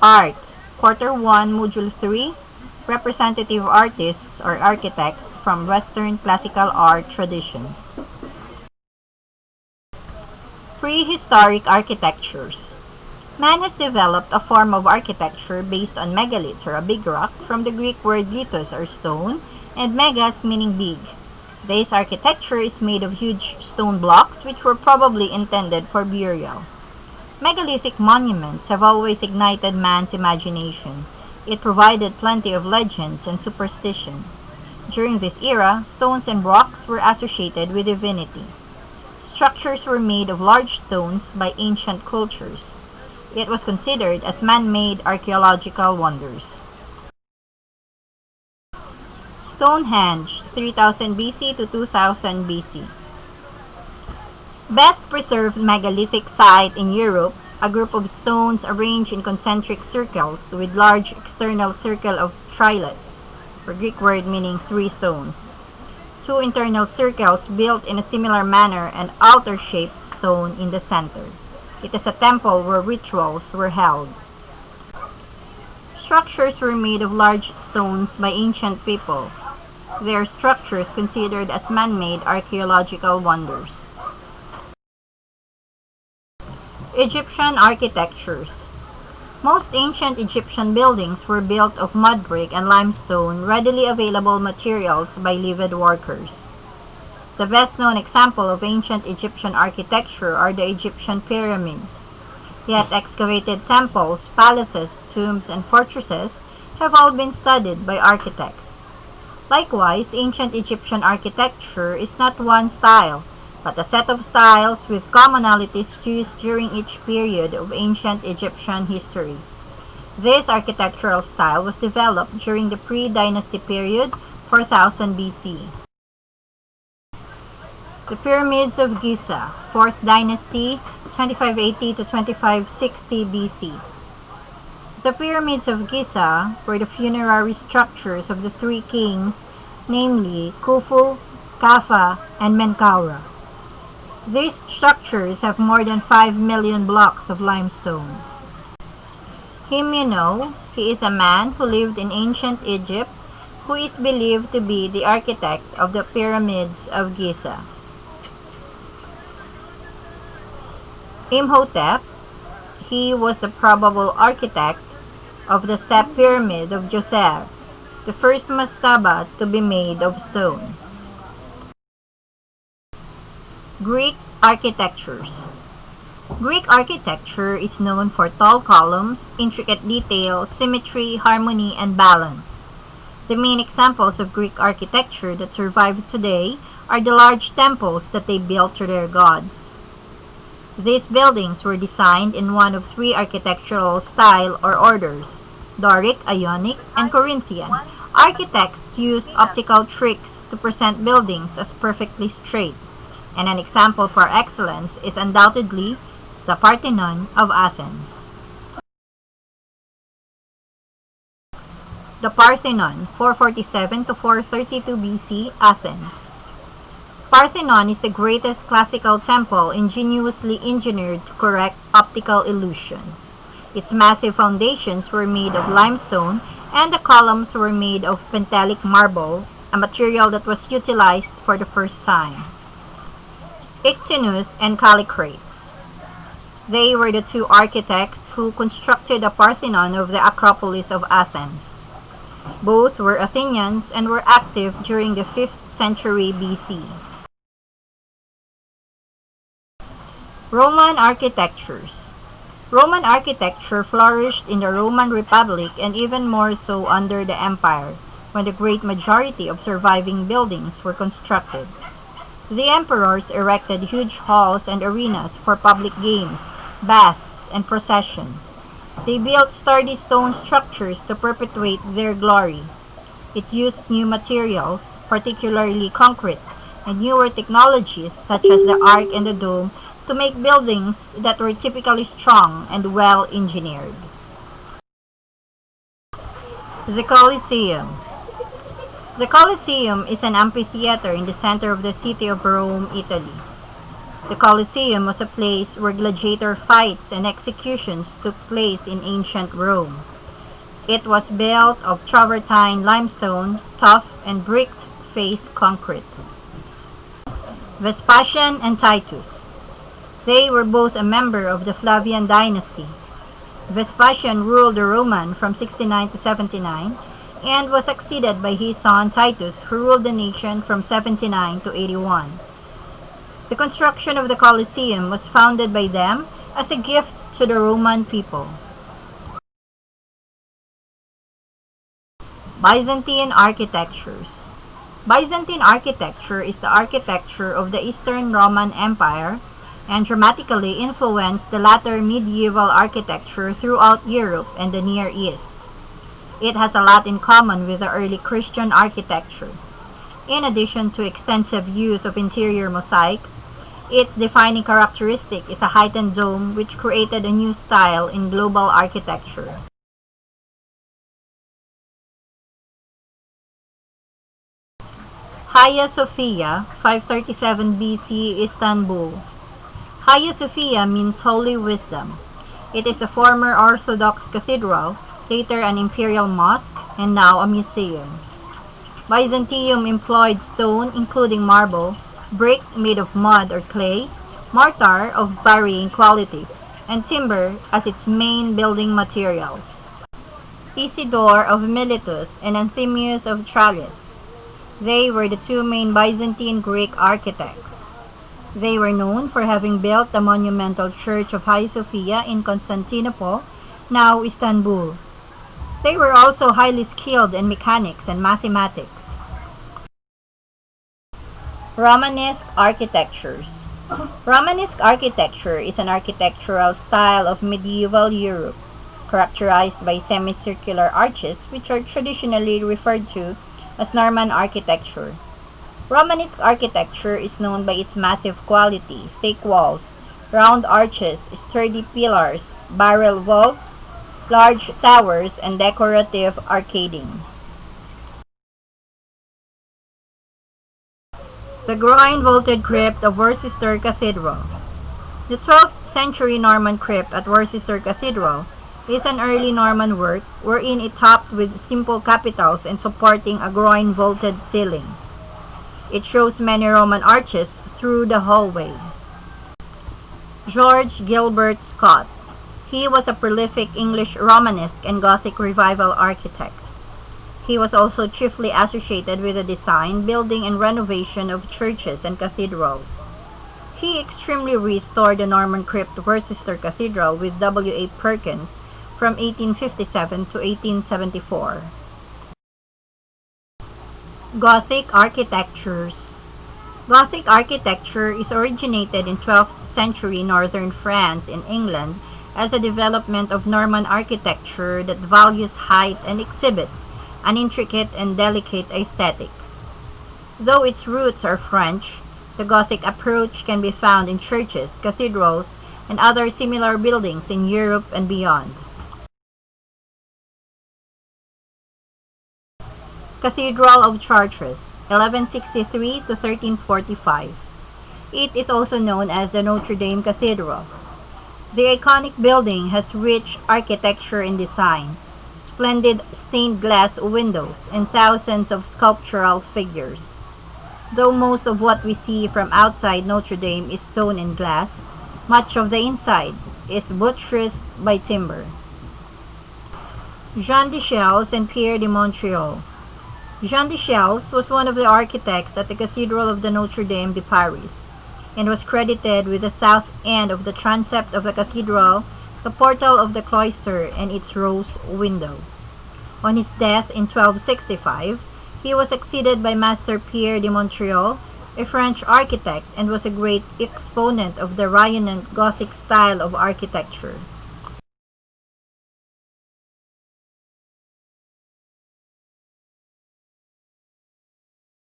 Arts, Quarter 1, Module 3, Representative Artists or Architects from Western Classical Art Traditions. Prehistoric Architectures. Man has developed a form of architecture based on megaliths or a big rock from the Greek word lithos or stone and megas meaning big. This architecture is made of huge stone blocks which were probably intended for burial. Megalithic monuments have always ignited man's imagination. It provided plenty of legends and superstition. During this era, stones and rocks were associated with divinity. Structures were made of large stones by ancient cultures. It was considered as man-made archaeological wonders. Stonehenge, 3000 BC to 2000 BC. Best preserved megalithic site in Europe, a group of stones arranged in concentric circles with large external circle of trilets, or Greek word meaning three stones. Two internal circles built in a similar manner and altar-shaped stone in the center. It is a temple where rituals were held. Structures were made of large stones by ancient people. Their structures considered as man-made archaeological wonders. Egyptian architectures. Most ancient Egyptian buildings were built of mud brick and limestone, readily available materials by lived workers. The best-known example of ancient Egyptian architecture are the Egyptian pyramids. Yet excavated temples, palaces, tombs, and fortresses have all been studied by architects. Likewise, ancient Egyptian architecture is not one style, but a set of styles with commonalities used during each period of ancient Egyptian history. This architectural style was developed during the pre-dynasty period, 4000 BC. The Pyramids of Giza, 4th Dynasty, 2580 to 2560 BC. The Pyramids of Giza were the funerary structures of the three kings, namely Khufu, Kaffa, and Menkaura. These structures have more than 5 million blocks of limestone. Him you know, he is a man who lived in ancient Egypt, who is believed to be the architect of the Pyramids of Giza. Imhotep, he was the probable architect of the Step Pyramid of Djoser, the first mastaba to be made of stone. Greek architectures. Greek architecture is known for tall columns, intricate detail, symmetry, harmony, and balance. The main examples of Greek architecture that survive today are the large temples that they built to their gods. These buildings were designed in one of three architectural style or orders: Doric, Ionic, and Corinthian. Architects used optical tricks to present buildings as perfectly straight, and an example for excellence is undoubtedly the Parthenon of Athens. The Parthenon, 447 to 432 BC, Athens. Parthenon is the greatest classical temple ingeniously engineered to correct optical illusion. Its massive foundations were made of limestone and the columns were made of pentelic marble, a material that was utilized for the first time. Ictinus and Callicrates. They were the two architects who constructed the Parthenon of the Acropolis of Athens. Both were Athenians and were active during the 5th century BC. Roman architectures. Roman architecture flourished in the Roman Republic and even more so under the Empire, when the great majority of surviving buildings were constructed. The emperors erected huge halls and arenas for public games, baths, and procession. They built sturdy stone structures to perpetuate their glory. It used new materials, particularly concrete, and newer technologies such as the arch and the dome to make buildings that were typically strong and well engineered. The Colosseum. The Colosseum is an amphitheater in the center of the city of Rome, Italy. The Colosseum was a place where gladiator fights and executions took place in ancient Rome. It was built of travertine limestone, tough and brick-faced concrete. Vespasian and Titus. They were both a member of the Flavian dynasty. Vespasian ruled the Roman from 69 to 79 and was succeeded by his son Titus, who ruled the nation from 79 to 81. The construction of the Colosseum was founded by them as a gift to the Roman people. Byzantine architectures. Byzantine architecture is the architecture of the Eastern Roman Empire and dramatically influenced the latter medieval architecture throughout Europe and the Near East. It has a lot in common with the early Christian architecture. In addition to extensive use of interior mosaics, its defining characteristic is a heightened dome which created a new style in global architecture. Hagia Sophia, 537 BC, Istanbul. Hagia Sophia means holy wisdom. It is the former Orthodox cathedral, later an imperial mosque, and now a museum. Byzantium employed stone, including marble, brick made of mud or clay, mortar of varying qualities, and timber as its main building materials. Isidore of Miletus and Anthemius of Tralles. They were the two main Byzantine Greek architects. They were known for having built the monumental church of Hagia Sophia in Constantinople, now Istanbul. They were also highly skilled in mechanics and mathematics. Romanesque architectures. Romanesque architecture is an architectural style of medieval Europe, characterized by semicircular arches which are traditionally referred to as Norman architecture. Romanesque architecture is known by its massive quality, thick walls, round arches, sturdy pillars, barrel vaults, large towers, and decorative arcading. The groin-vaulted crypt of Worcester Cathedral. The 12th century Norman crypt at Worcester Cathedral is an early Norman work wherein it topped with simple capitals and supporting a groin-vaulted ceiling. It shows many Roman arches through the hallway. George Gilbert Scott. He was a prolific English Romanesque and Gothic revival architect. He was also chiefly associated with the design, building, and renovation of churches and cathedrals. He extremely restored the Norman crypt Worcester Cathedral with W. A. Perkins from 1857 to 1874. Gothic architectures. Gothic architecture is originated in 12th century northern France in England as a development of Norman architecture that values height and exhibits an intricate and delicate aesthetic. Though its roots are French, the Gothic approach can be found in churches, cathedrals, and other similar buildings in Europe and beyond. Cathedral of Chartres, 1163 to 1345. It is also known as the Notre Dame Cathedral. The iconic building has rich architecture and design, splendid stained glass windows, and thousands of sculptural figures. Though most of what we see from outside Notre Dame is stone and glass, much of the inside is buttressed by timber. Jean de Chelles and Pierre de Montreal. Jean de Chelles was one of the architects at the Cathedral of the Notre Dame de Paris, and was credited with the south end of the transept of the cathedral, the portal of the cloister, and its rose window. On his death in 1265, he was succeeded by Master Pierre de Montreal, a French architect, and was a great exponent of the Rayonnant Gothic style of architecture.